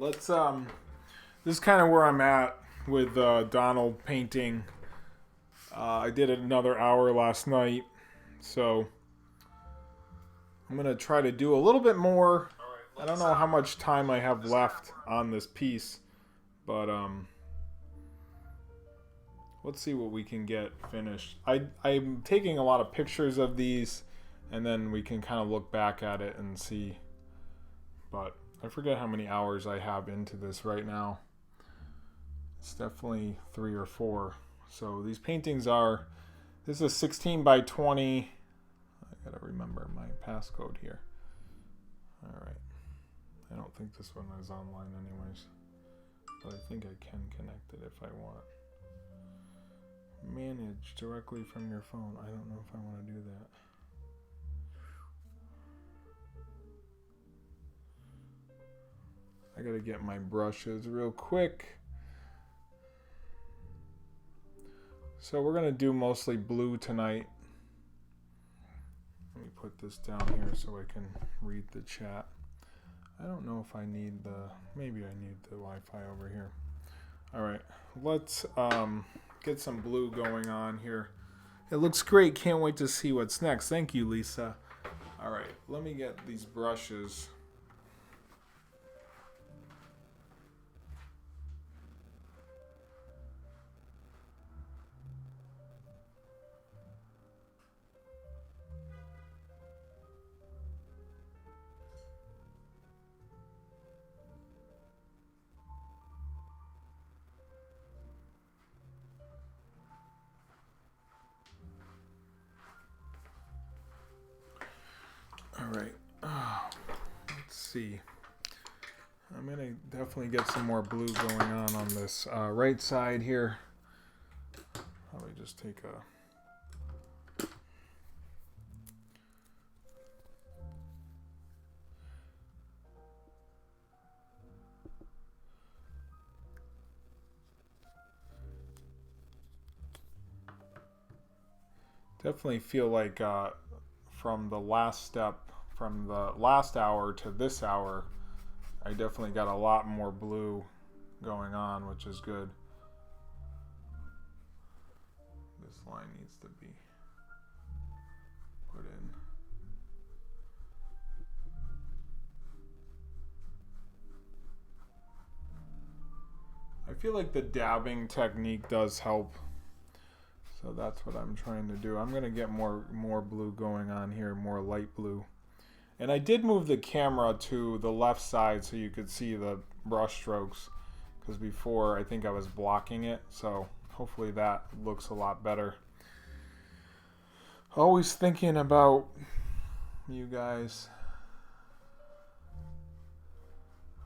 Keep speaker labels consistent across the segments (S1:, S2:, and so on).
S1: let's this is kind of where I'm at with Donald painting. I did another hour last night, so I'm gonna try to do a little bit more. I don't know how much time I have left on this piece, but let's see what we can get finished. I'm taking a lot of pictures of these, and then we can kind of look back at it and see. But I forget how many hours I have into this right now. It's definitely 3 or 4. So these paintings are, this is 16 by 20. I gotta remember my passcode here. All right. I don't think this one is online anyways, but I think I can connect it if I want. Manage directly from your phone. I don't know if I want to do that. I gotta get my brushes real quick. So we're gonna do mostly blue tonight. Let me put this down here so I can read the chat. I don't know if I need maybe I need the Wi-Fi over here. All right, let's get some blue going on here. It looks great. Can't wait to see what's next. Thank you, Lisa. All right, let me get these brushes. All right, let's see. I'm gonna definitely get some more blue going on this right side here. Probably just take a definitely feel like from the last step, from the last hour to this hour, I definitely got a lot more blue going on, which is good. This line needs to be put in. I feel like the dabbing technique does help. So that's what I'm trying to do. I'm going to get more blue going on here, more light blue. And I did move the camera to the left side so you could see the brush strokes, because before I think I was blocking it. So hopefully that looks a lot better. Always thinking about you guys.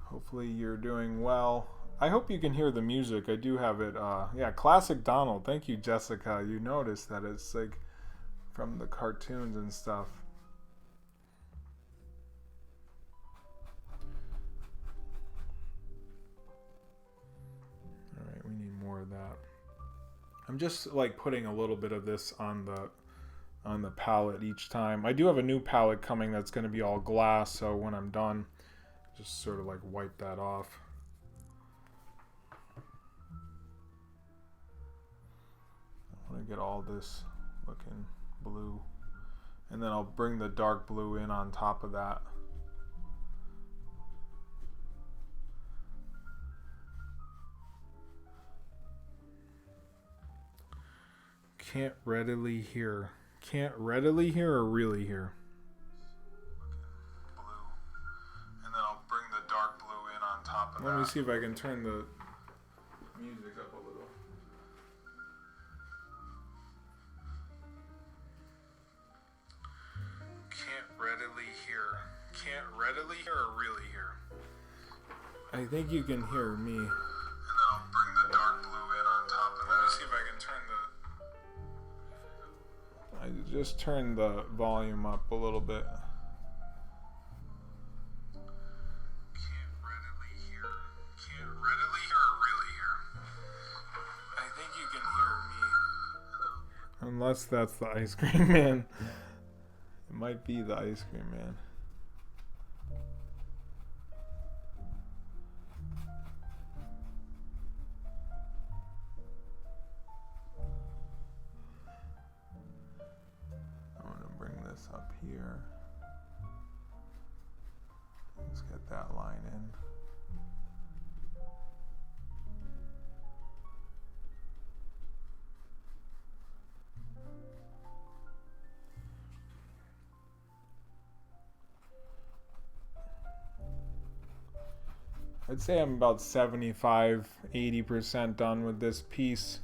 S1: Hopefully you're doing well. I hope you can hear the music. I do have it. Yeah, classic Donald. Thank you, Jessica. You noticed that it's like from the cartoons and stuff. All right, we need more of that. I'm just like putting a little bit of this on the palette each time. I do have a new palette coming that's going to be all glass, so when I'm done, just sort of like wipe that off. I want to get all this looking blue, and then I'll bring the dark blue in on top of that. Can't readily hear. Can't readily hear or really hear? Blue. And then I'll bring the dark blue in on top of that. Let me see if I can turn the music up a little. Readily hear. Can't readily hear or really hear? I think you can hear me. And then I'll bring the dark blue in on top of that. Let me see if I can turn the... I just turned the volume up a little bit. Can't readily hear. Can't readily hear or really hear? I think you can hear me. Unless that's the ice cream man. It might be the ice cream man. here. Let's get that line in. I'd say I'm about 75, 80% done with this piece.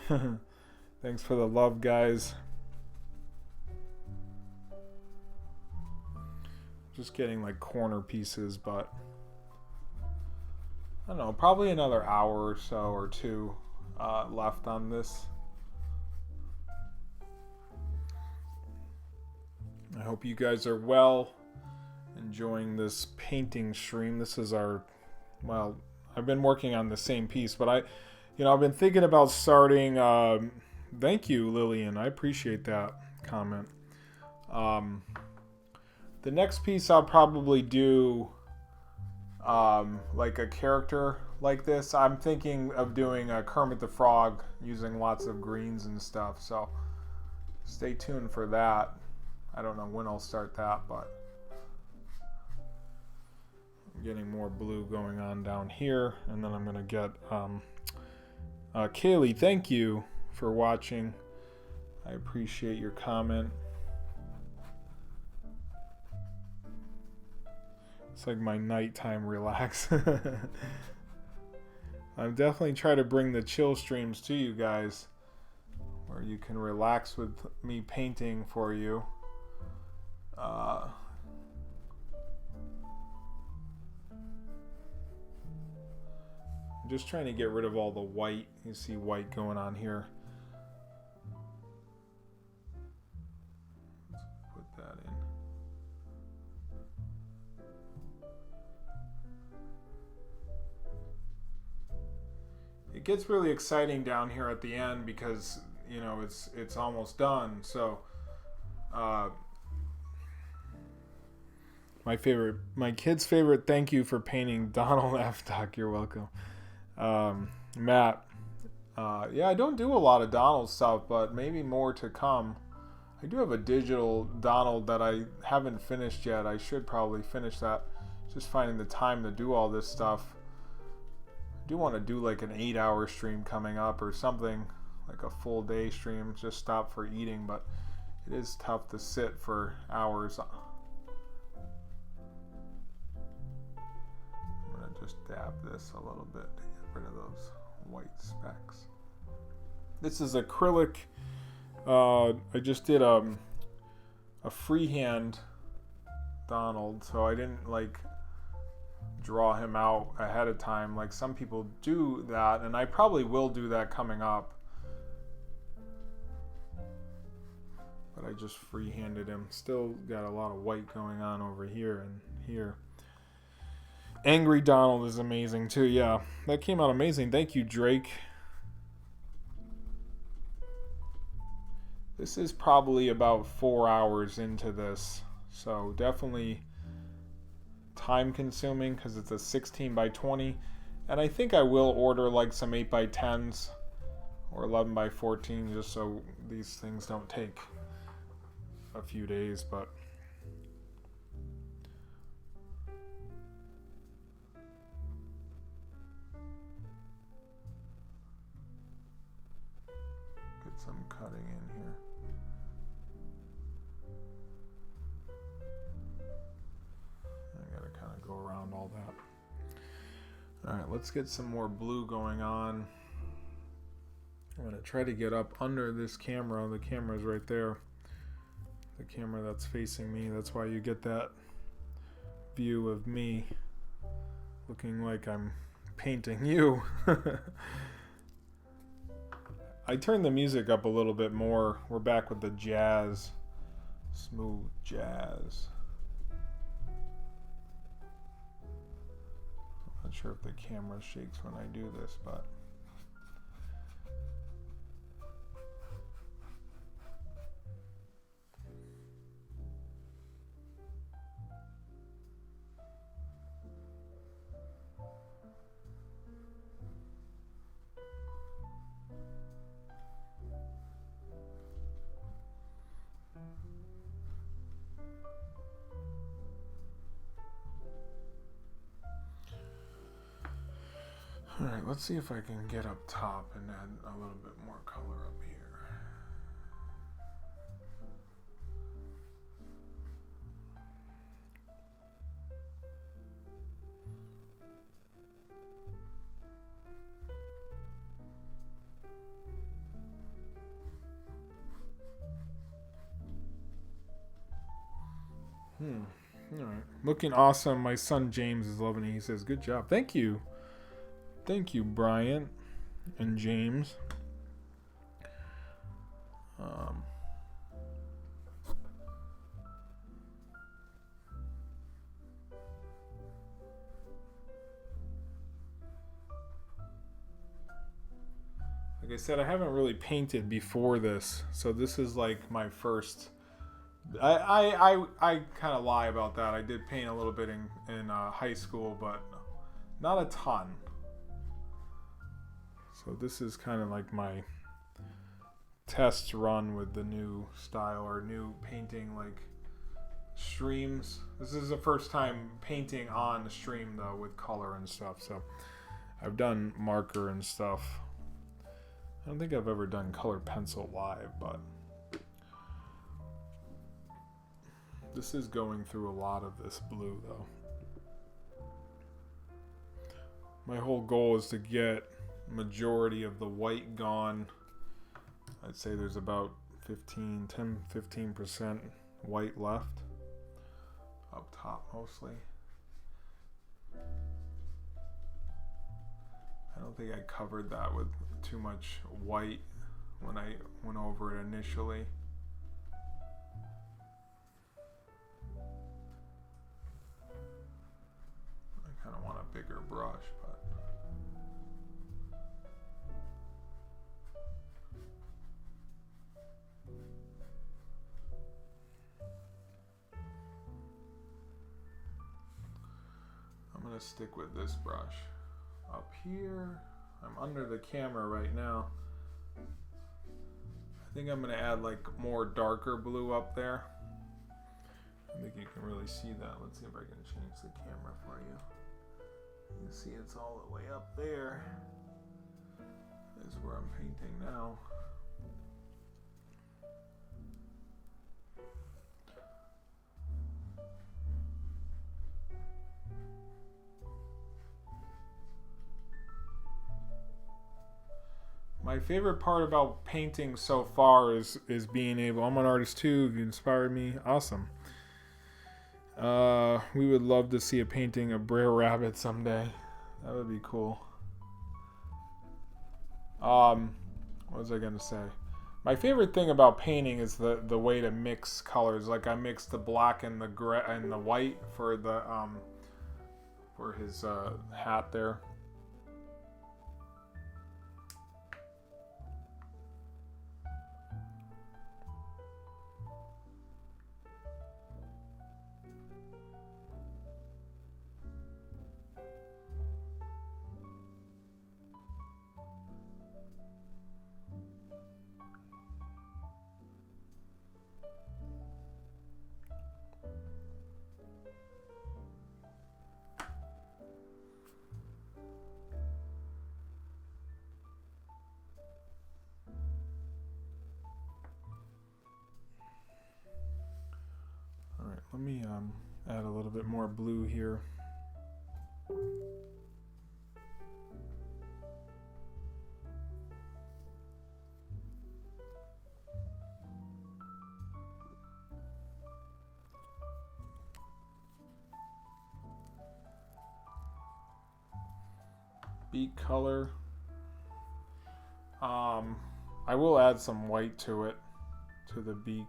S1: Thanks for the love, guys. Just getting like corner pieces, but I don't know, probably another hour or so or two left on this. I hope you guys are well, enjoying this painting stream. This is our, well, I've been working on the same piece, but I've been thinking about starting, thank you, Lillian. I appreciate that comment. The next piece I'll probably do like a character like this. I'm thinking of doing a Kermit the Frog using lots of greens and stuff, so stay tuned for that. I don't know when I'll start that, but I'm getting more blue going on down here, and then I'm going to get Kaylee, thank you for watching. I appreciate your comment. It's like my nighttime relax. I'm definitely trying to bring the chill streams to you guys, where you can relax with me painting for you. I'm just trying to get rid of all the white. You see white going on here. Let's put that in. It gets really exciting down here at the end because, you know, it's almost done. So my kid's favorite, thank you for painting Donald F. Doc. You're welcome. Matt. Yeah, I don't do a lot of Donald stuff, but maybe more to come. I do have a digital Donald that I haven't finished yet. I should probably finish that. Just finding the time to do all this stuff. I do want to do like an 8-hour stream coming up or something, like a full day stream. Just stop for eating, but it is tough to sit for hours. I'm going to just dab this a little bit to get rid of those white specks. This is acrylic. I just did a freehand Donald, so I didn't like draw him out ahead of time like some people do that, and I probably will do that coming up. But I just freehanded him. Still got a lot of white going on over here and here. Angry Donald is amazing too. Yeah, that came out amazing. Thank you, Drake. This is probably about 4 hours into this, so definitely time consuming because it's a 16 by 20, and I think I will order like some 8 by 10s or 11 by 14 just so these things don't take a few days. But get some cutting in here. Go around all that. Alright, let's get some more blue going on. I'm going to try to get up under this camera. The camera's right there. The camera that's facing me. That's why you get that view of me looking like I'm painting you. I turned the music up a little bit more. We're back with the jazz. Smooth jazz. Not sure if the camera shakes when I do this, but Alright, let's see if I can get up top and add a little bit more color up here. Alright. Looking awesome. My son James is loving it. He says, good job. Thank you. Thank you, Brian and James. Like I said, I haven't really painted before this, so this is like my first. I kind of lie about that. I did paint a little bit in high school, but not a ton. So this is kind of like my test run with the new style or new painting, like streams. This is the first time painting on the stream though with color and stuff. So I've done marker and stuff. I don't think I've ever done colored pencil live, but this is going through a lot of this blue though. My whole goal is to get majority of the white gone. I'd say there's about 15% white left up top mostly. I don't think I covered that with too much white when I went over it initially. I kind of want a bigger brush, but I'm going to stick with this brush. Up here, I'm under the camera right now. I think I'm going to add like more darker blue up there. I think you can really see that. Let's see if I can change the camera for you. You can see it's all the way up there. This is where I'm painting now. My favorite part about painting so far is being able. I'm an artist too. You inspired me. Awesome. We would love to see a painting of Brer Rabbit someday. That would be cool. What was I gonna say? My favorite thing about painting is the way to mix colors. Like I mixed the black and the gray and the white for the for his hat there. Let me add a little bit more blue here. Beak color. I will add some white to it, to the beak.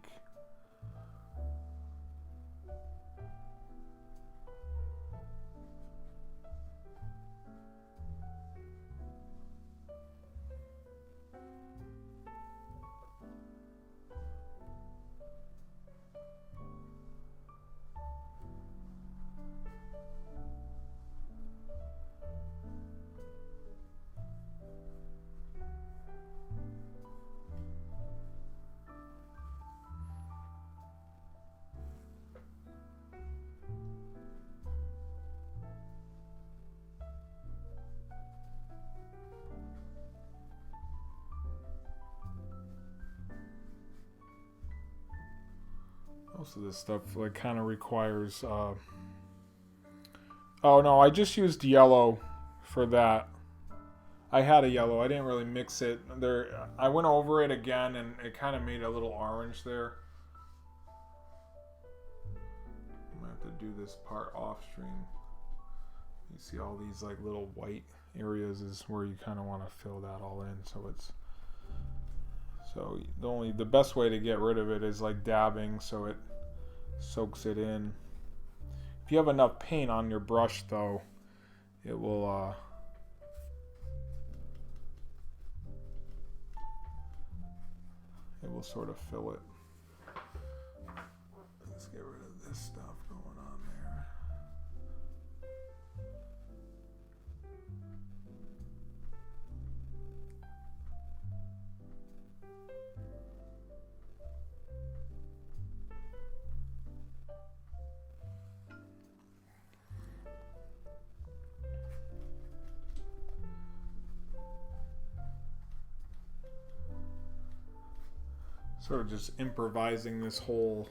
S1: Most of this stuff like kind of requires oh no, I just used yellow for that. I had a yellow. I didn't really mix it. I went over it again and it kind of made a little orange there. I'm going to have to do this part off stream. You see all these like little white areas is where you kind of want to fill that all in, so the best way to get rid of it is like dabbing so it soaks it in. If you have enough paint on your brush though, it will sort of fill it. Let's get rid of this stuff going on there. Sort of just improvising this whole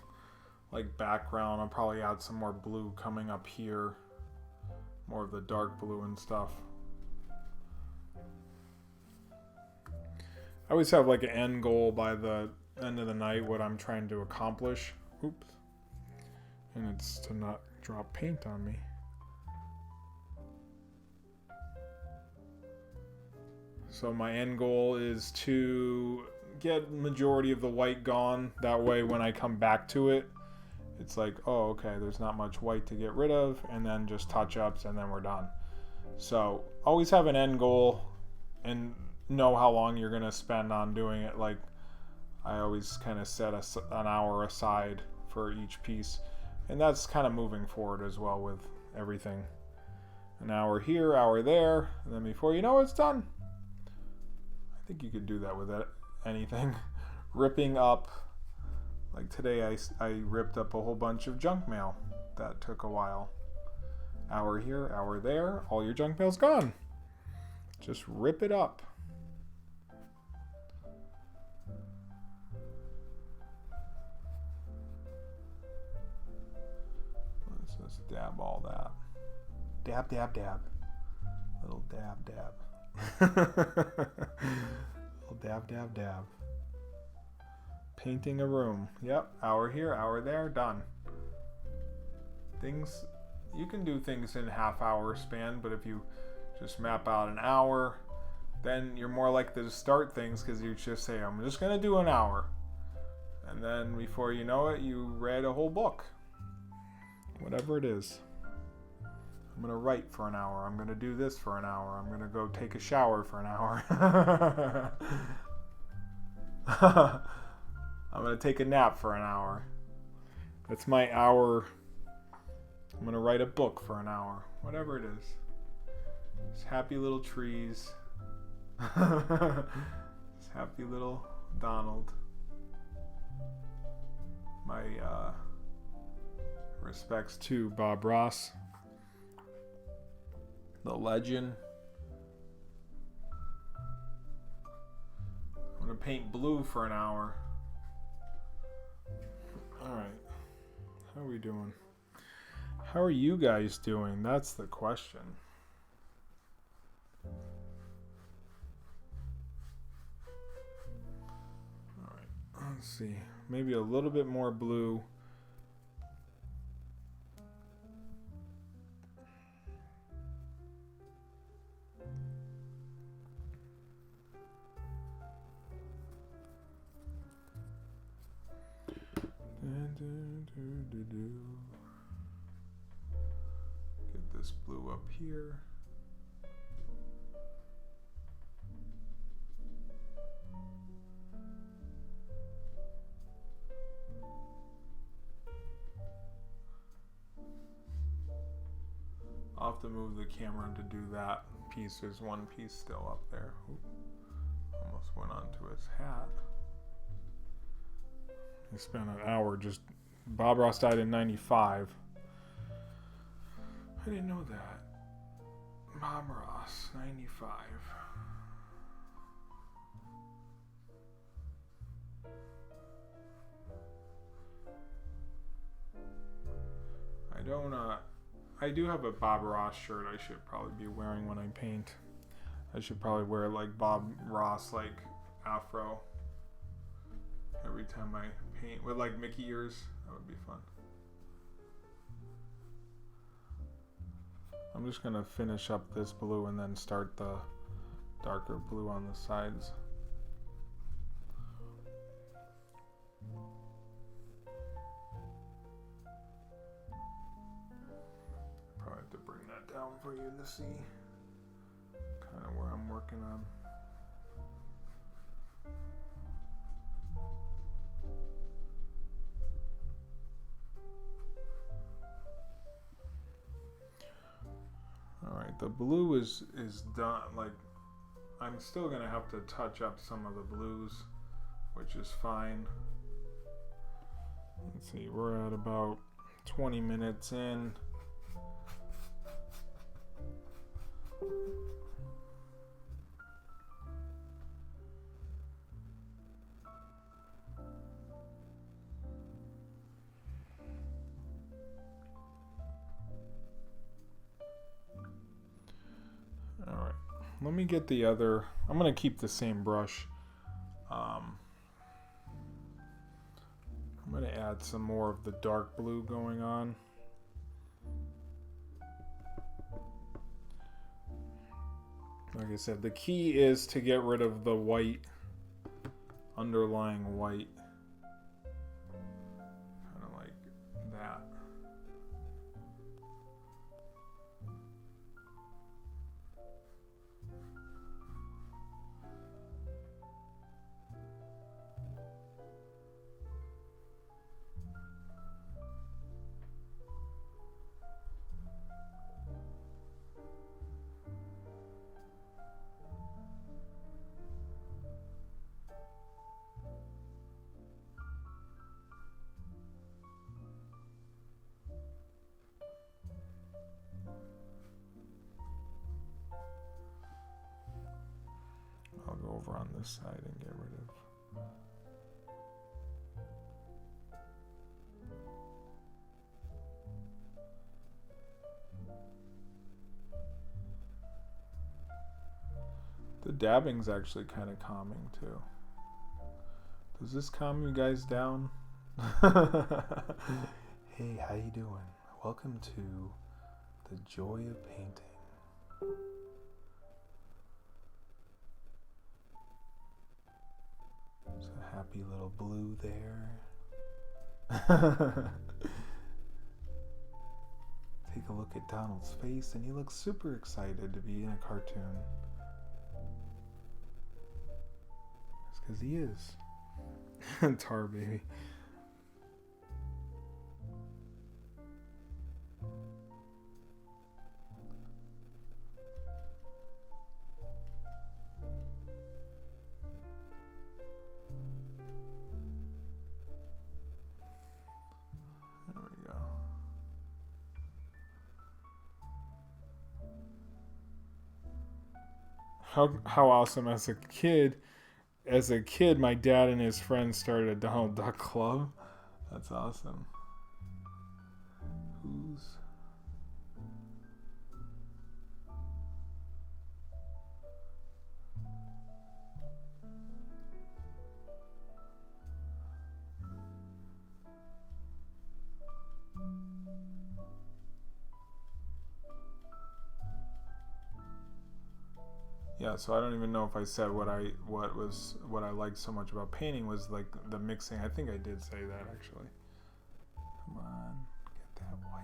S1: like background. I'll probably add some more blue coming up here, more of the dark blue and stuff. I always have like an end goal by the end of the night, what I'm trying to accomplish. Oops. And it's to not drop paint on me. So my end goal is to get majority of the white gone. That way when I come back to it, it's like, oh, okay, there's not much white to get rid of, and then just touch-ups, and then we're done. So always have an end goal and know how long you're going to spend on doing it. Like I always kind of set an hour aside for each piece, and that's kind of moving forward as well with everything. An hour here, hour there, and then before you know it's done. I think you could do that with it. Anything. Ripping up, like today I ripped up a whole bunch of junk mail. That took a while. Hour here, hour there, all your junk mail's gone. Just rip it up. Let's just dab all that. Dab, dab, dab. Little dab, dab. Dab, dab, dab. Painting a room. Yep, hour here, hour there, done. Things, you can do things in half-hour span, but if you just map out an hour, then you're more likely to start things because you just say, I'm just going to do an hour. And then before you know it, you read a whole book. Whatever it is. I'm going to write for an hour. I'm going to do this for an hour. I'm going to go take a shower for an hour. I'm going to take a nap for an hour. That's my hour. I'm going to write a book for an hour. Whatever it is. Just happy little trees. Just happy little Donald. My respects to Bob Ross. The legend. I'm going to paint blue for an hour. Alright. How are we doing? How are you guys doing? That's the question. Alright. Let's see. Maybe a little bit more blue. Get this blue up here. I'll have to move the camera to do that piece. There's one piece still up there. Oop. Almost went onto his hat. He spent an hour just... Bob Ross died in 95. I didn't know that. Bob Ross, 95. I do have a Bob Ross shirt I should probably be wearing when I paint. I should probably wear like Bob Ross like afro every time I paint with like Mickey ears. That would be fun. I'm just gonna finish up this blue and then start the darker blue on the sides. Probably have to bring that down for you to see kind of where I'm working on. All right, the blue is done. Like, I'm still gonna have to touch up some of the blues, which is fine. Let's see, we're at about 20 minutes in. Alright, let me get the other. I'm going to keep the same brush. I'm going to add some more of the dark blue going on. Like I said, the key is to get rid of the white, underlying white. Kind of like that. I'll go over on this side and get rid of. The dabbing's actually kind of calming too. Does this calm you guys down? Hey, how you doing? Welcome to the joy of painting. There's a happy little blue there. Take a look at Donald's face, and he looks super excited to be in a cartoon. It's because he is. Tar baby. There we go. How awesome as a kid, my dad and his friends started a Donald Duck Club. That's awesome. Who's... Yeah, so I don't even know if I said what I liked so much about painting was like the mixing. I think I did say that actually. Come on, get that white.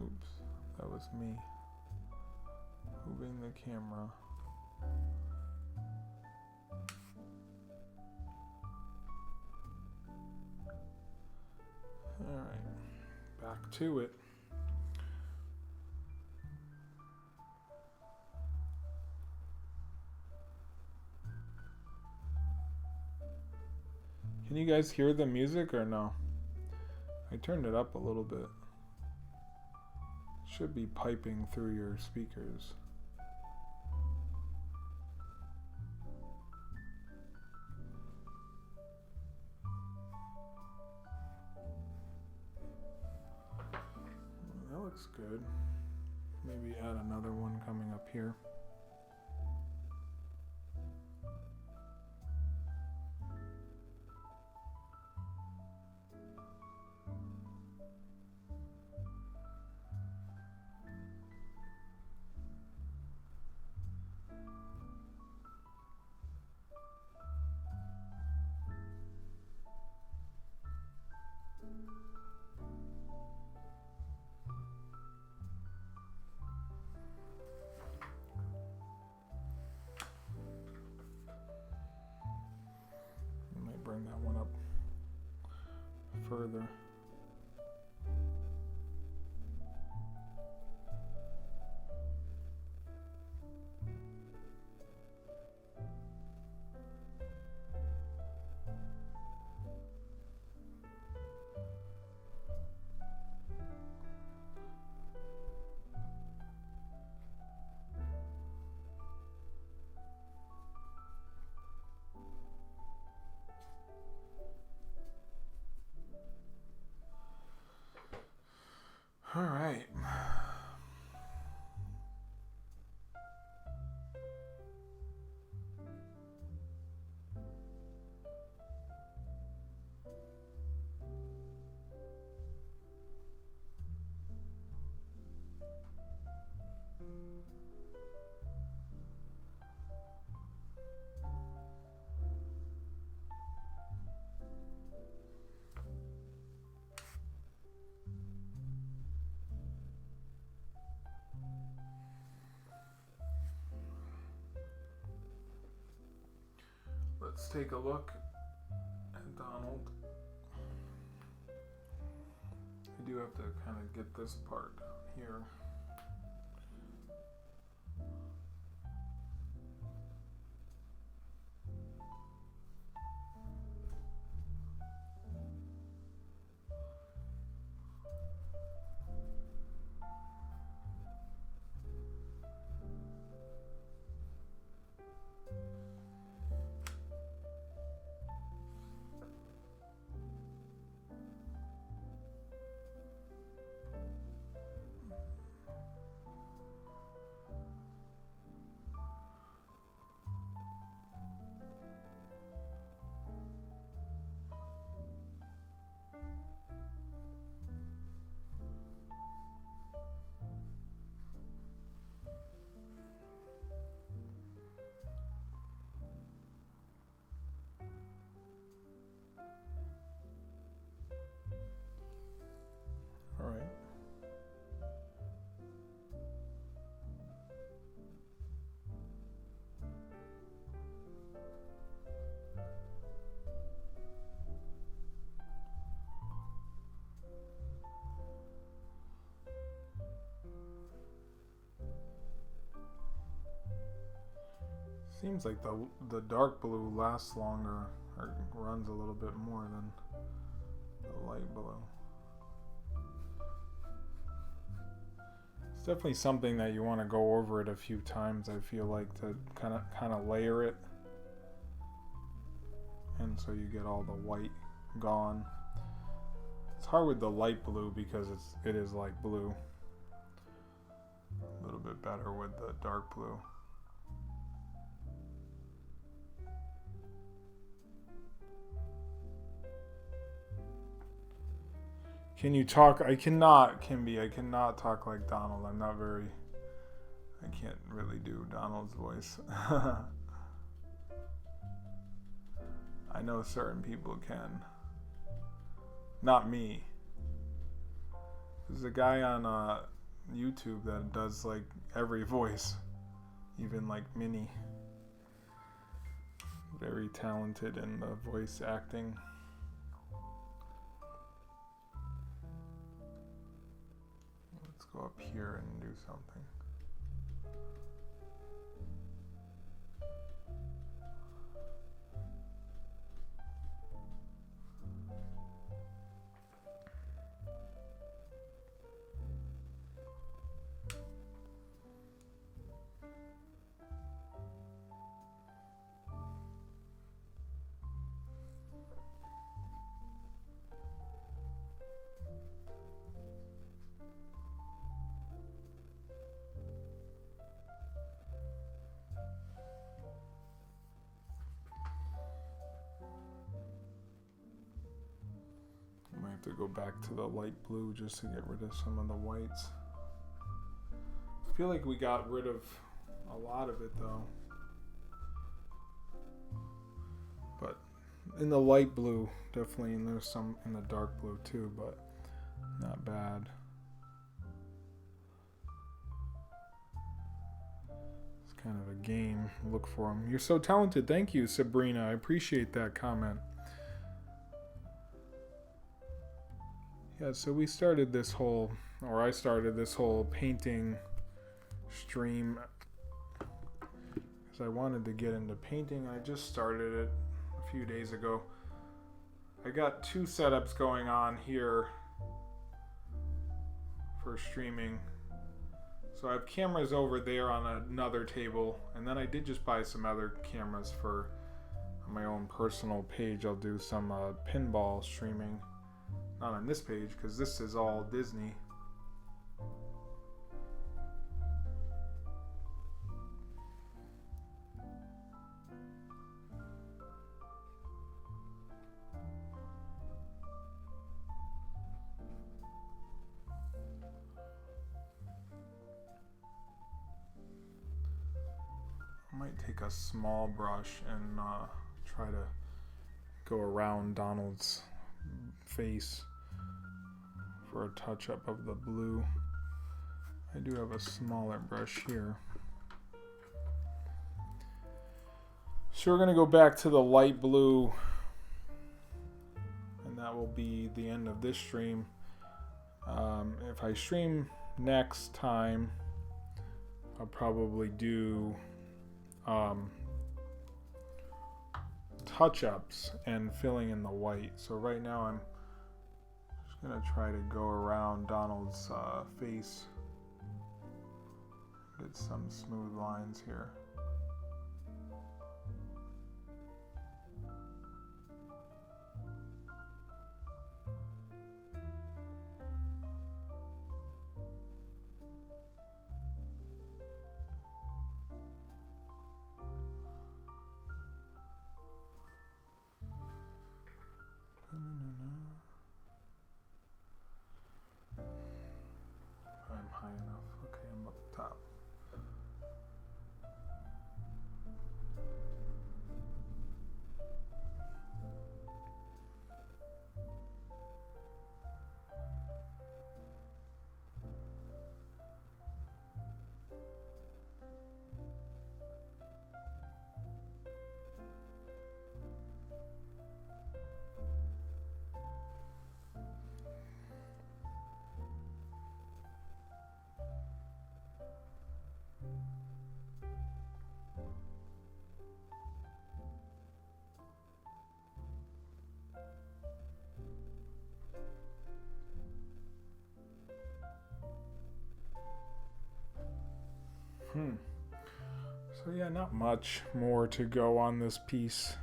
S1: Oops, that was me moving the camera. Alright, back to it. Can you guys hear the music or no? I turned it up a little bit. Should be piping through your speakers. That looks good. Maybe add another one coming up here. Bring that one up further. All right. Let's take a look at Donald. I do have to kind of get this part here. All right. Seems like the dark blue lasts longer or runs a little bit more than the light blue. It's definitely something that you want to go over it a few times, I feel like, to kind of layer it, and so you get all the white gone. It's hard with the light blue because it is like blue. A little bit better with the dark blue. Can you talk? I cannot, Kimby. I cannot talk like Donald. I can't really do Donald's voice. I know certain people can. Not me. There's a guy on YouTube that does like every voice, even like Minnie. Very talented in the voice acting. Let's go up here and do something. go back to the light blue just to get rid of some of the whites. I feel like we got rid of a lot of it though. But in the light blue, definitely, and there's some in the dark blue too, but not bad. It's kind of a game. Look for them. You're so talented. Thank you, Sabrina. I appreciate that comment. Yeah, so we started this whole, or I started this whole painting stream because I wanted to get into painting. I just started it a few days ago. I got 2 setups going on here for streaming. So I have cameras over there on another table, and then I did just buy some other cameras for my own personal page. I'll do some pinball streaming. Not on this page, because this is all Disney. I might take a small brush and try to go around Donald's face for a touch-up of the blue. I do have a smaller brush here. So we're going to go back to the light blue, and that will be the end of this stream. If I stream next time, I'll probably do touch-ups and filling in the white. So right now I'm just gonna try to go around Donald's face, get some smooth lines here. I'm high enough. Okay, I'm up top. So yeah, not much more to go on this piece.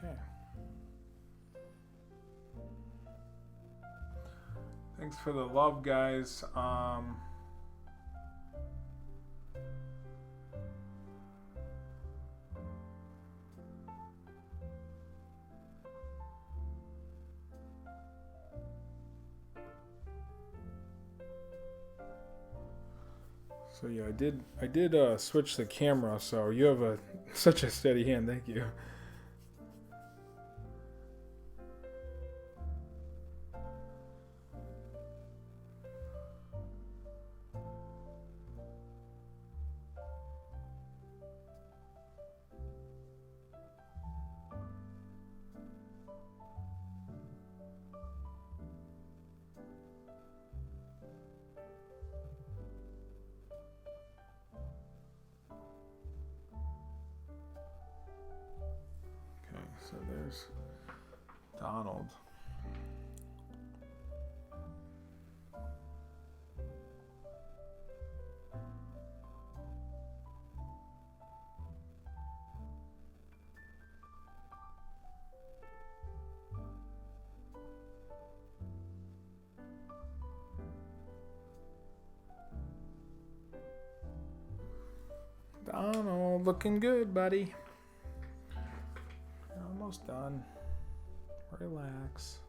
S1: Okay. Thanks for the love, guys. So yeah, I did switch the camera, so you have such a steady hand. Thank you. Donald. Donald, looking good, buddy. You're almost done. Relax.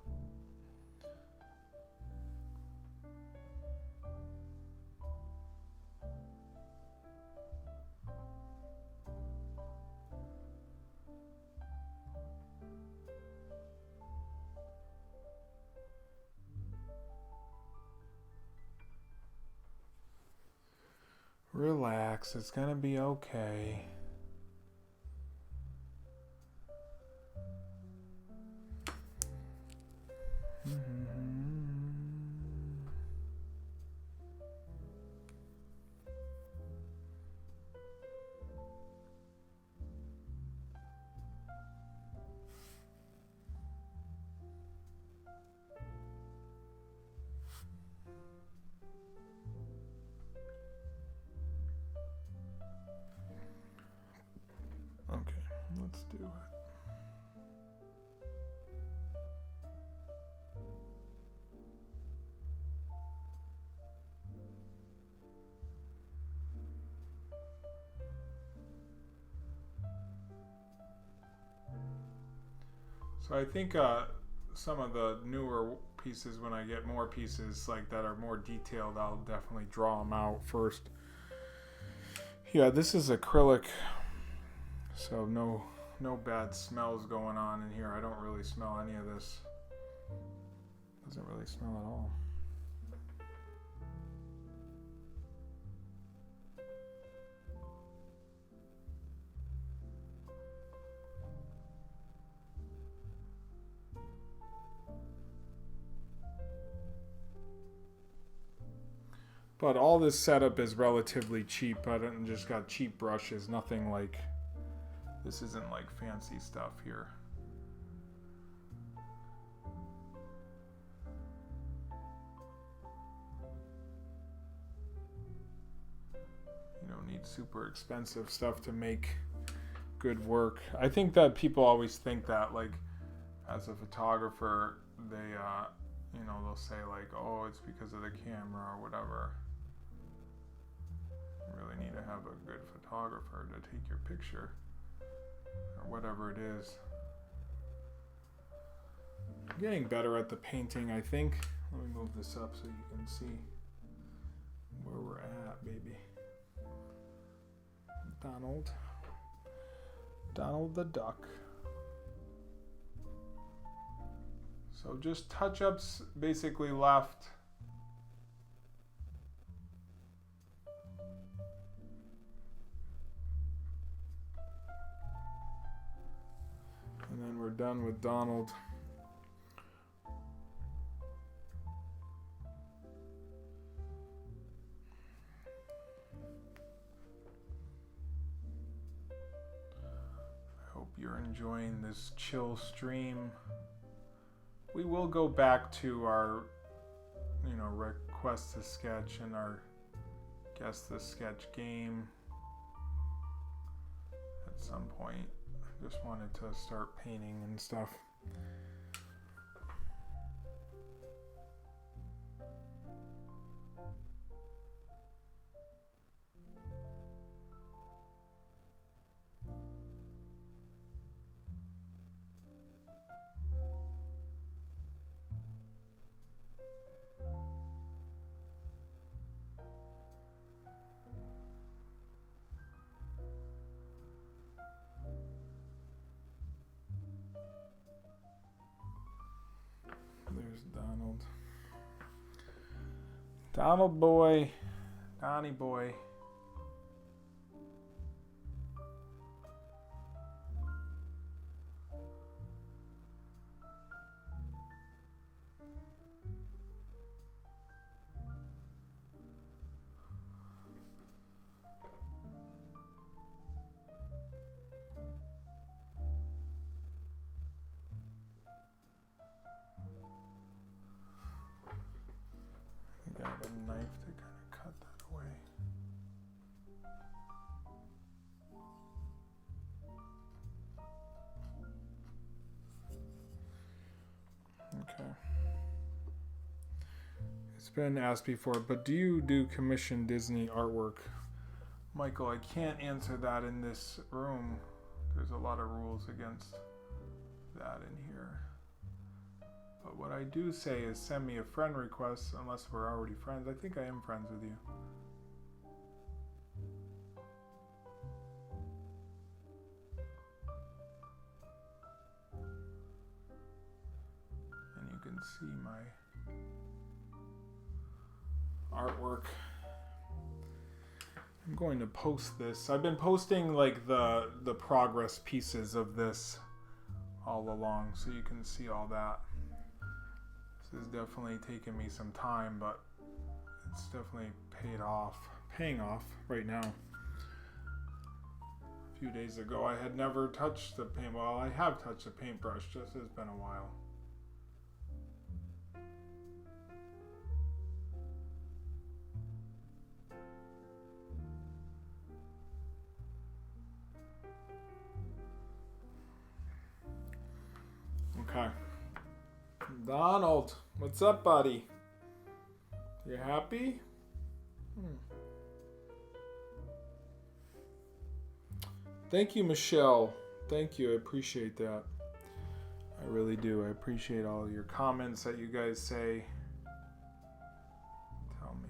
S1: Relax, it's gonna be okay. Okay, let's do it. So I think some of the newer pieces, when I get more pieces like that are more detailed, I'll definitely draw them out first. Yeah, this is acrylic, so no bad smells going on in here. I don't really smell any of this. Doesn't really smell at all. But all this setup is relatively cheap. I just got cheap brushes, nothing like, this isn't like fancy stuff here. You don't need super expensive stuff to make good work. I think that people always think that, like, as a photographer, they, you know, they'll say like, oh, it's because of the camera or whatever. You really need to have a good photographer to take your picture, or whatever it is. I'm getting better at the painting, I think. Let me move this up so you can see where we're at, baby. Donald the Duck. So just touch-ups basically left. And then we're done with Donald. I hope you're enjoying this chill stream. We will go back to our, you know, request to sketch and our guess the sketch game at some point. I just wanted to start painting and stuff. There's Donald. Donald boy. Donnie boy. It's been asked before, but do you do commission Disney artwork? Michael, I can't answer that in this room. There's a lot of rules against that in here. But what I do say is send me a friend request unless we're already friends. I think I am friends with you. And you can see my artwork. I'm going to post this. I've been posting like the progress pieces of this all along, so you can see all that. This is definitely taking me some time, but it's definitely paying off right now. A few days ago, I had never touched the paint. Well, I have touched the paintbrush, just it's been a while. Okay. Donald, what's up, buddy? You happy? Thank you, Michelle. Thank you. I appreciate that. I really do. I appreciate all your comments that you guys say. Tell me.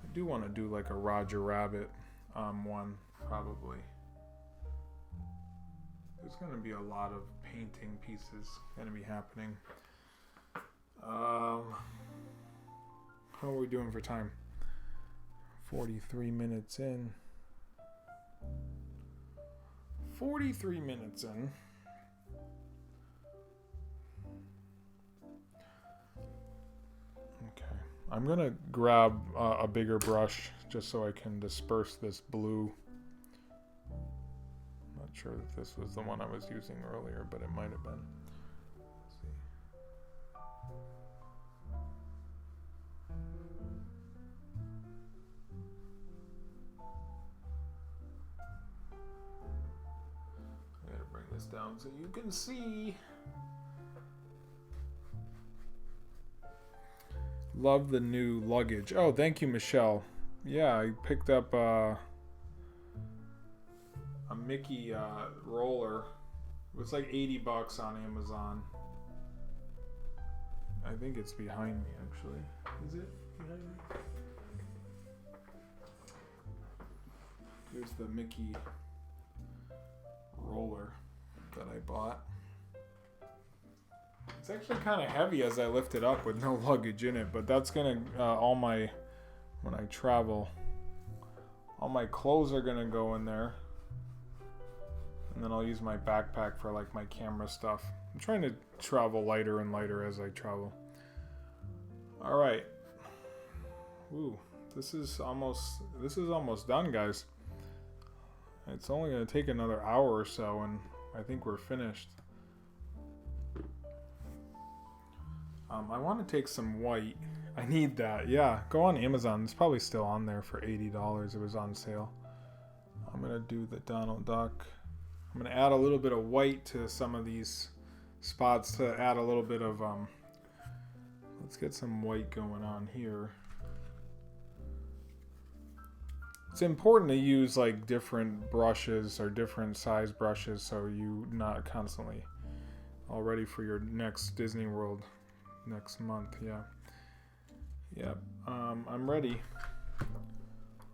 S1: I do want to do like a Roger Rabbit one, probably. There's going to be a lot of painting pieces going to be happening. How are we doing for time? 43 minutes in. 43 minutes in. Okay. I'm going to grab a bigger brush just so I can disperse this blue. I'm not sure that this was the one I was using earlier, but it might have been. Let's see. I gotta bring this down so you can see. Love the new luggage. Oh, thank you, Michelle. Yeah, I picked up a Mickey roller. It was like $80 on Amazon. I think it's behind me, actually. Is it behind me? Here's the Mickey roller that I bought. It's actually kind of heavy as I lift it up with no luggage in it, but that's gonna when I travel, all my clothes are gonna go in there, and then I'll use my backpack for like my camera stuff. I'm trying to travel lighter and lighter as I travel. All right. Ooh, this is almost done, guys. It's only gonna take another hour or so, and I think we're finished. I want to take some white. I need that. Yeah, go on Amazon. It's probably still on there for $80. It was on sale. I'm going to do the Donald Duck. I'm going to add a little bit of white to some of these spots to add a little bit of... let's get some white going on here. It's important to use like different brushes or different size brushes so you're not constantly all ready for your next Disney World. Next month, yeah. Yep, I'm ready.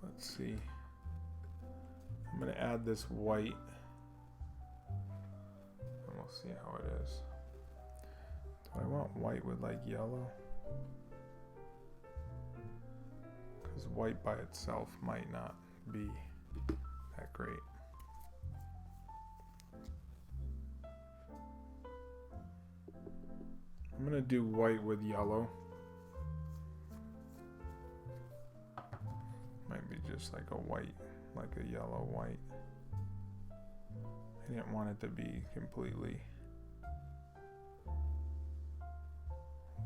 S1: Let's see. I'm gonna add this white. And we'll see how it is. Do I want white with like yellow? Because white by itself might not be that great. I'm gonna do white with yellow. Might be just like a white, like a yellow white. I didn't want it to be completely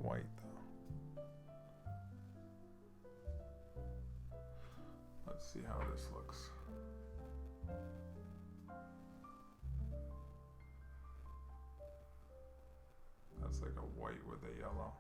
S1: white though. Let's see how this looks. That's like a white with a yellow.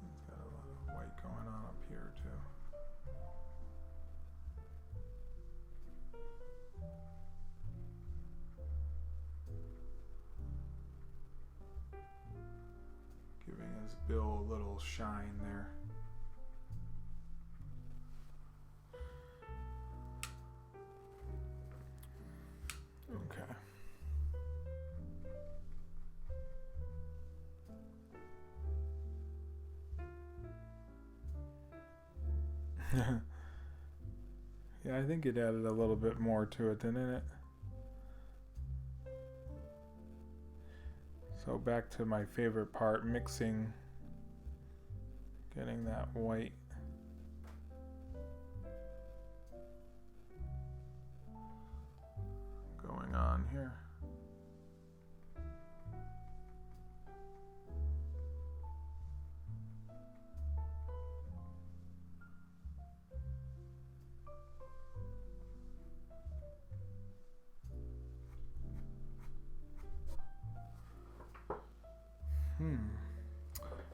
S1: It's got a lot of white going on up here too. Giving his bill a little shine there. Okay. Yeah, I think it added a little bit more to it, didn't it? So back to my favorite part, mixing, getting that white. Going on here.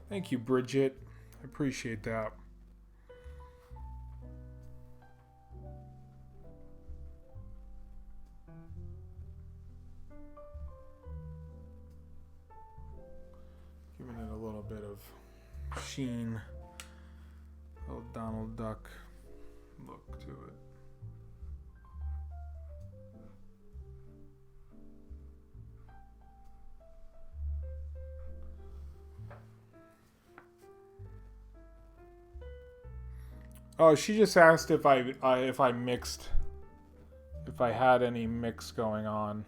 S1: Thank you, Bridget. I appreciate that. Giving it a little bit of sheen, a little Donald Duck look to it. Oh, she just asked if I mixed, if I had any mix going on.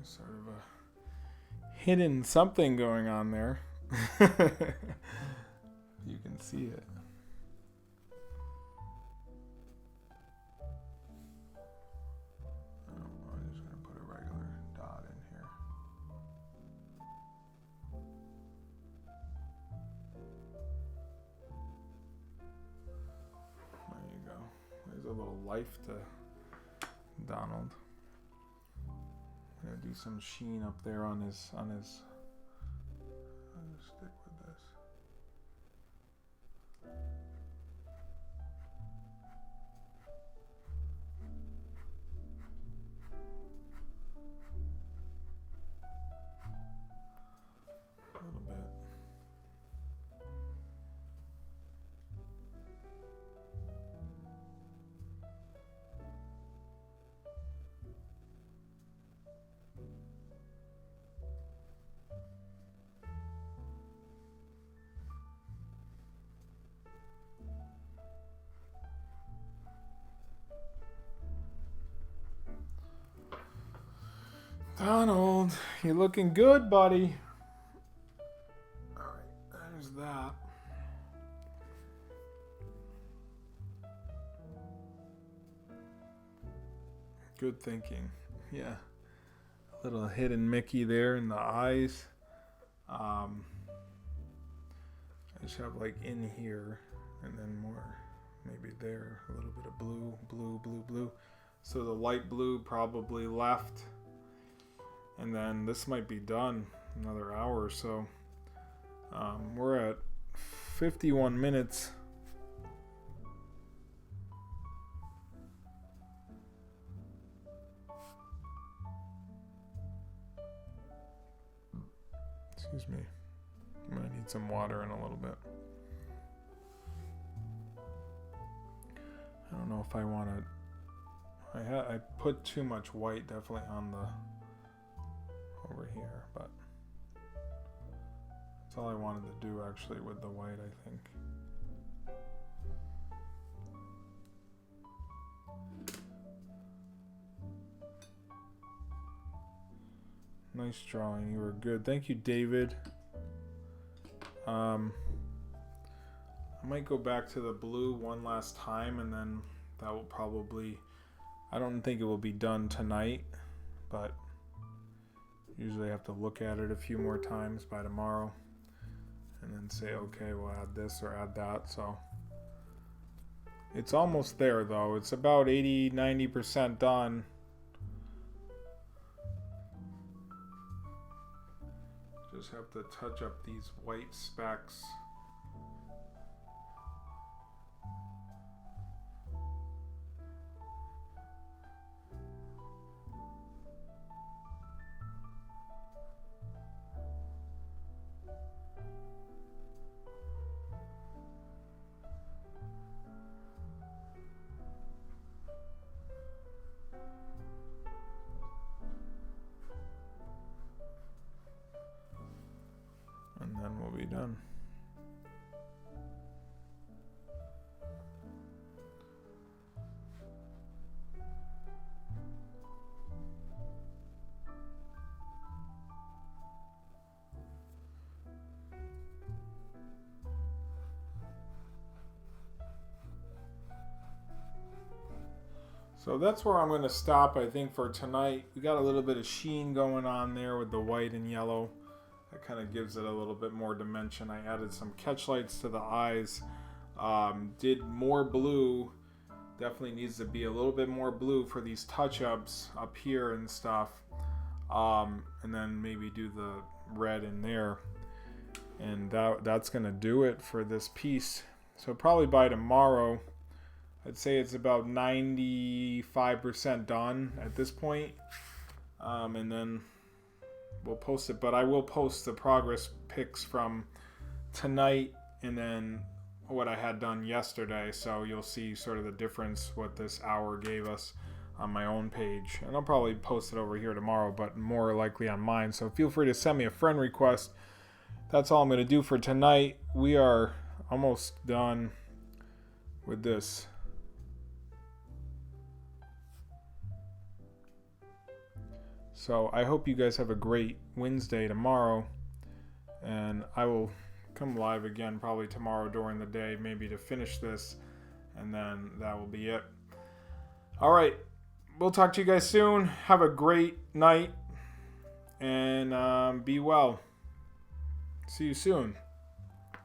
S1: Sort of a hidden something going on there. You can see it. Oh, I'm just going to put a regular dot in here. There you go. There's a little life to Donald. Gonna do some sheen up there on his. I'll just stick with this. A little bit. Donald, you're looking good, buddy. Alright, there's that. Good thinking. Yeah. A little hidden Mickey there in the eyes. I just have like in here and then more maybe there. A little bit of blue, blue, blue, blue. So the light blue probably left. And then this might be done another hour or so. We're at 51 minutes. Excuse me. I'm gonna need some water in a little bit. I don't know if I want to. I put too much white definitely on the over here, but that's all I wanted to do actually with the white, I think. Nice drawing. You were good. Thank you, David. I might go back to the blue one last time, and then that will probably... I don't think it will be done tonight, but usually I have to look at it a few more times by tomorrow and then say, okay, we'll add this or add that. So it's almost there, though. It's about 80-90% done. Just have to touch up these white specks. And then we'll be done. So that's where I'm going to stop, I think, for tonight. We got a little bit of sheen going on there with the white and yellow. That kind of gives it a little bit more dimension. I added some catch lights to the eyes. Did more blue. Definitely needs to be a little bit more blue for these touch-ups up here and stuff. And then maybe do the red in there. And that's going to do it for this piece. So probably by tomorrow, I'd say it's about 95% done at this point. And then we'll post it, but I will post the progress pics from tonight and then what I had done yesterday, so you'll see sort of the difference what this hour gave us on my own page. And I'll probably post it over here tomorrow, but more likely on mine, so feel free to send me a friend request. That's all I'm going to do for tonight. We are almost done with this. So I hope you guys have a great Wednesday tomorrow, and I will come live again probably tomorrow during the day, maybe to finish this, and then that will be it. All right, we'll talk to you guys soon. Have a great night, and be well. See you soon.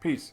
S1: Peace.